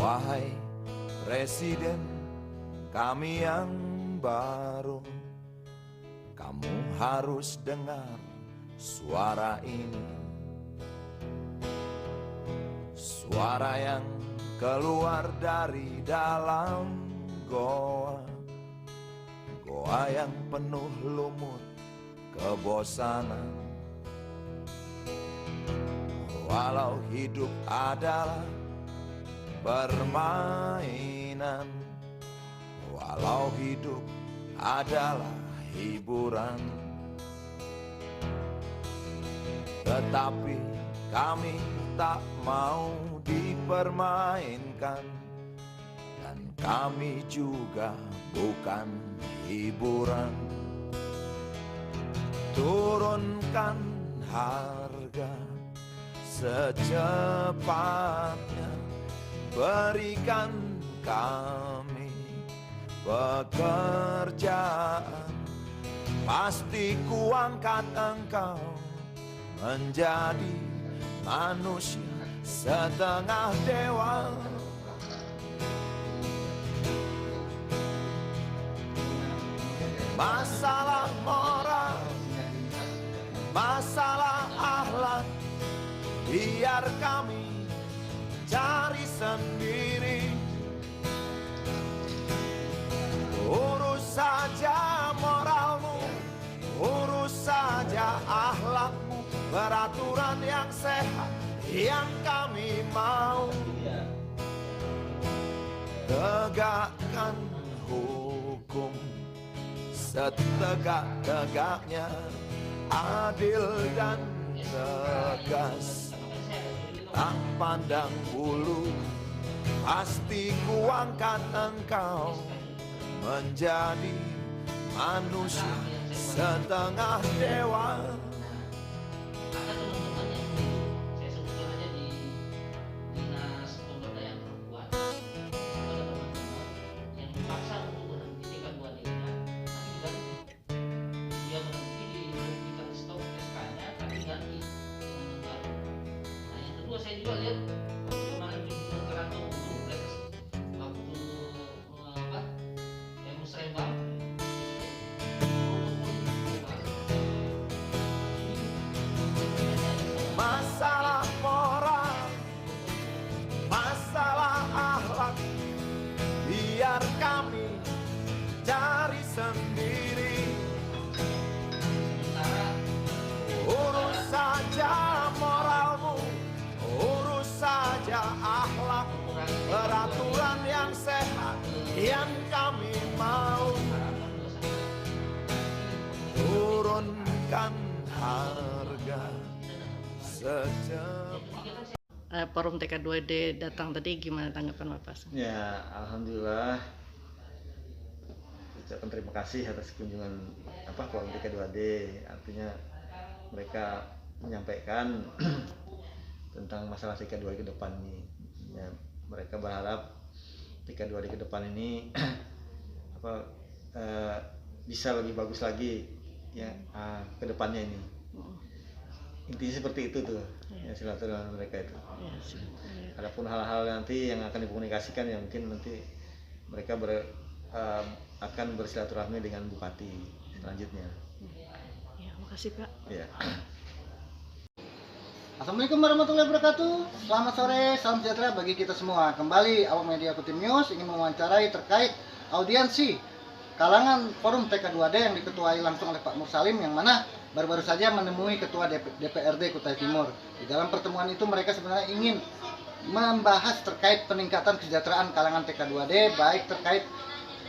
Wahai Presiden kami yang baru, kamu harus dengar suara ini. Suara yang keluar dari dalam goa, goa yang penuh lumut kebosanan. Walau hidup adalah permainan, walau hidup adalah hiburan, tetapi kami tak mau dipermainkan, dan kami juga bukan hiburan. Turunkan harga secepatnya, berikan kami pekerjaan, pasti kuangkat engkau menjadi manusia setengah dewa. Masalah moral, masalah akhlak, biar kami cari sendiri. Urus saja moralmu, urus saja akhlakmu, peraturan yang sehat yang kami mau. Tegakkan hukum setegak-tegaknya, adil dan tegas, tak pandang bulu, pasti kuangkat engkau menjadi manusia setengah dewa. Saya juga lihat kemarin di Kerangkeng waktu musrembang Masalah moral, masalah akhlak, biar kami cari sendiri. Urus saja moralmu, urus saja akhlak, peraturan yang sehat yang kami mau. Turunkan harga secepat. Forum TK2D datang tadi, gimana tanggapan Bapak? Ya, alhamdulillah. Ucapkan terima kasih atas kunjungan Forum TK2D. Artinya mereka menyampaikan tentang masalah TK2D ke depan ini. Ya, mereka berharap TK2D ke depan ini bisa lebih bagus lagi ya ke depannya ini. Intinya seperti itu tuh ya, silaturahmi mereka itu. Adapun hal-hal nanti yang akan dikomunikasikan ya mungkin nanti mereka akan bersilaturahmi dengan Bupati selanjutnya. Ya, makasih Pak. Ya. Assalamualaikum warahmatullahi wabarakatuh. Selamat sore, salam sejahtera bagi kita semua. Kembali Awak Media Kutim News ingin mewawancarai terkait audiensi kalangan Forum TK2D yang diketuai langsung oleh Pak Mursalim, yang mana baru-baru saja menemui Ketua DPRD Kutai Timur. Di dalam pertemuan itu mereka sebenarnya ingin membahas terkait peningkatan kesejahteraan kalangan TK2D, baik terkait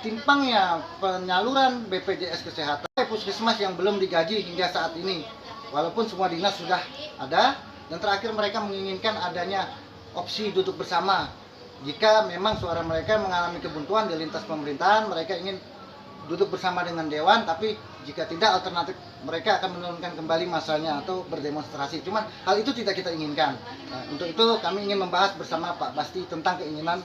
timpangnya penyaluran BPJS Kesehatan, puskesmas yang belum digaji hingga saat ini, walaupun semua dinas sudah ada. Dan terakhir mereka menginginkan adanya opsi duduk bersama. Jika memang suara mereka mengalami kebuntuan di lintas pemerintahan, mereka ingin duduk bersama dengan Dewan, tapi jika tidak, alternatif mereka akan menurunkan kembali masanya atau berdemonstrasi. Cuman hal itu tidak kita inginkan. Nah, untuk itu kami ingin membahas bersama Pak Basti tentang keinginan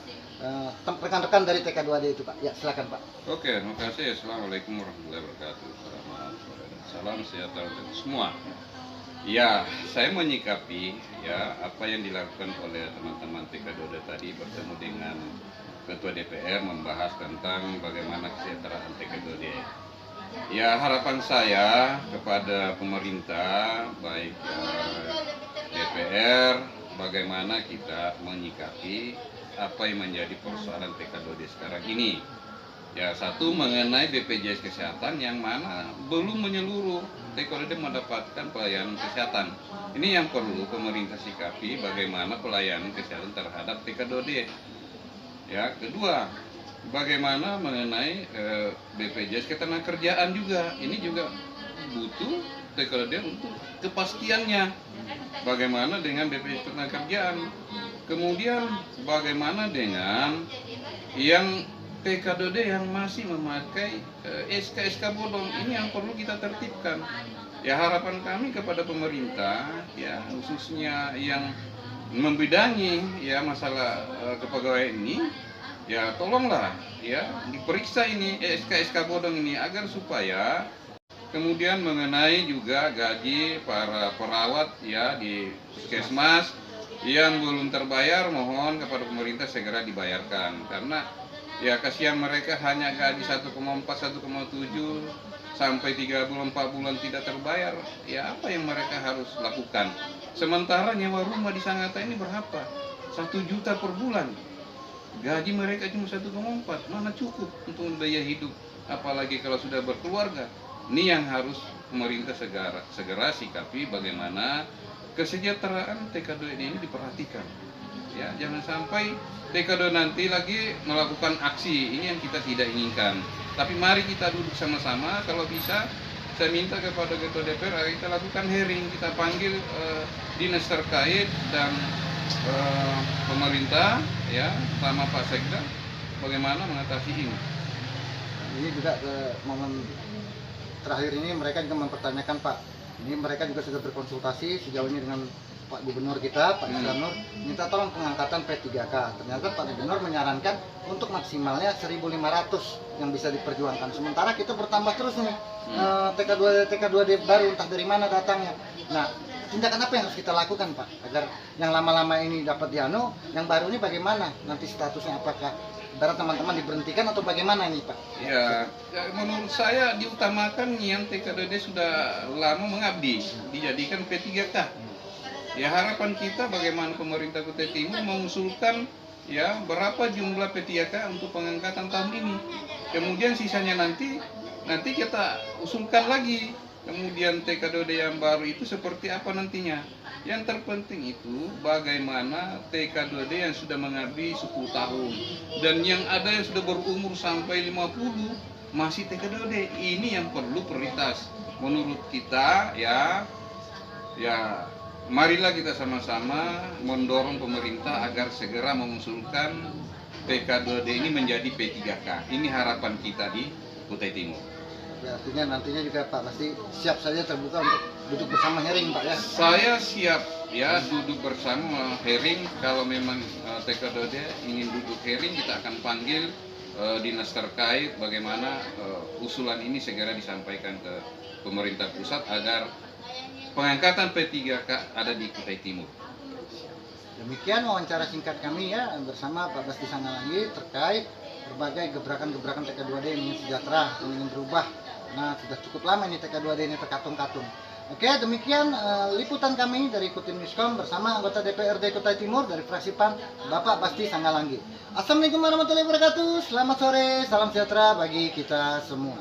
rekan-rekan dari TK2D itu, Pak. Ya, silakan Pak. Oke, terima kasih. Assalamualaikum warahmatullahi wabarakatuh. Selamat sore dan salam sejahtera untuk semua. Ya, saya menyikapi ya apa yang dilakukan oleh teman-teman TK2D tadi bertemu dengan Ketua DPR membahas tentang bagaimana kesejahteraan TK2D. Ya, harapan saya kepada pemerintah baik DPR bagaimana kita menyikapi apa yang menjadi persoalan TK2D sekarang ini. Ya, satu mengenai BPJS Kesehatan yang mana belum menyeluruh TK2D mendapatkan pelayanan kesehatan. Ini yang perlu pemerintah sikapi bagaimana pelayanan kesehatan terhadap TK2D. Ya, kedua, bagaimana mengenai BPJS Ketenagakerjaan juga. Ini juga butuh TK2D untuk kepastiannya. Bagaimana dengan BPJS Ketenagakerjaan? Kemudian bagaimana dengan yang TK2D yang masih memakai SK-SK bodong, ini yang perlu kita tertibkan. Ya, harapan kami kepada pemerintah, ya khususnya yang membidangi ya masalah kepegawaian ini, ya tolonglah ya diperiksa ini SK-SK bodong ini agar supaya kemudian mengenai juga gaji para perawat ya di puskesmas yang belum terbayar, mohon kepada pemerintah segera dibayarkan, karena ya kasihan mereka hanya gaji 1,4, 1,7 sampai 3 bulan, 4 bulan tidak terbayar. Ya apa yang mereka harus lakukan? Sementara nyewa rumah di Sangatta ini berapa? 1 juta per bulan. Gaji mereka cuma 1,4, mana cukup untuk biaya hidup? Apalagi kalau sudah berkeluarga. Ini yang harus pemerintah segera sikapi bagaimana kesejahteraan TK2D ini diperhatikan. Ya, jangan sampai TK2 nanti lagi melakukan aksi, ini yang kita tidak inginkan. Tapi mari kita duduk sama-sama, kalau bisa saya minta kepada Ketua DPR agar kita lakukan hearing, kita panggil dinas terkait dan pemerintah ya sama Pak Sekda bagaimana mengatasi ini. Ini juga ke momen terakhir ini mereka juga mempertanyakan, Pak, ini mereka juga sudah berkonsultasi sejauh ini dengan Pak Gubernur kita, Pak Islanur, minta tolong pengangkatan P3K. Ternyata Pak Gubernur menyarankan untuk maksimalnya 1.500 yang bisa diperjuangkan. Sementara kita bertambah terus nih TK2D baru, entah dari mana datangnya. Nah, tindakan apa yang harus kita lakukan, Pak, agar yang lama-lama ini dapat dianu, yang baru ini bagaimana? Nanti statusnya apakah ibarat teman-teman diberhentikan atau bagaimana ini, Pak? Ya, menurut saya diutamakan yang TK2D sudah lama mengabdi, dijadikan P3K. Ya, harapan kita bagaimana pemerintah Kutai Timur mengusulkan ya berapa jumlah P3K untuk pengangkatan tahun ini. Kemudian sisanya nanti kita usulkan lagi. Kemudian TK2D yang baru itu seperti apa nantinya. Yang terpenting itu bagaimana TK2D yang sudah mengabdi 10 tahun dan yang ada yang sudah berumur sampai 50 masih TK2D. Ini yang perlu prioritas menurut kita ya. Marilah kita sama-sama mendorong pemerintah agar segera mengusulkan TK2D ini menjadi P3K. Ini harapan kita di Kutai Timur. Artinya nantinya juga Pak pasti siap saja terbuka untuk duduk bersama hearing, Pak ya? Saya siap ya duduk bersama hearing. Kalau memang TK2D ingin duduk hearing, kita akan panggil dinas terkait bagaimana usulan ini segera disampaikan ke pemerintah pusat agar pengangkatan P3K ada di Kutai Timur. Demikian wawancara singkat kami ya bersama Pak Basti Sangalangi terkait berbagai gebrakan-gebrakan TK2D yang ingin sejahtera, yang ingin berubah. Nah, sudah cukup lama ini TK2D ini terkatung-katung. Oke, demikian liputan kami dari Kutim Newscom bersama anggota DPRD Kutai Timur dari fraksi PAN, Bapak Basti Sangalangi. Assalamualaikum warahmatullahi wabarakatuh. Selamat sore, salam sejahtera bagi kita semua.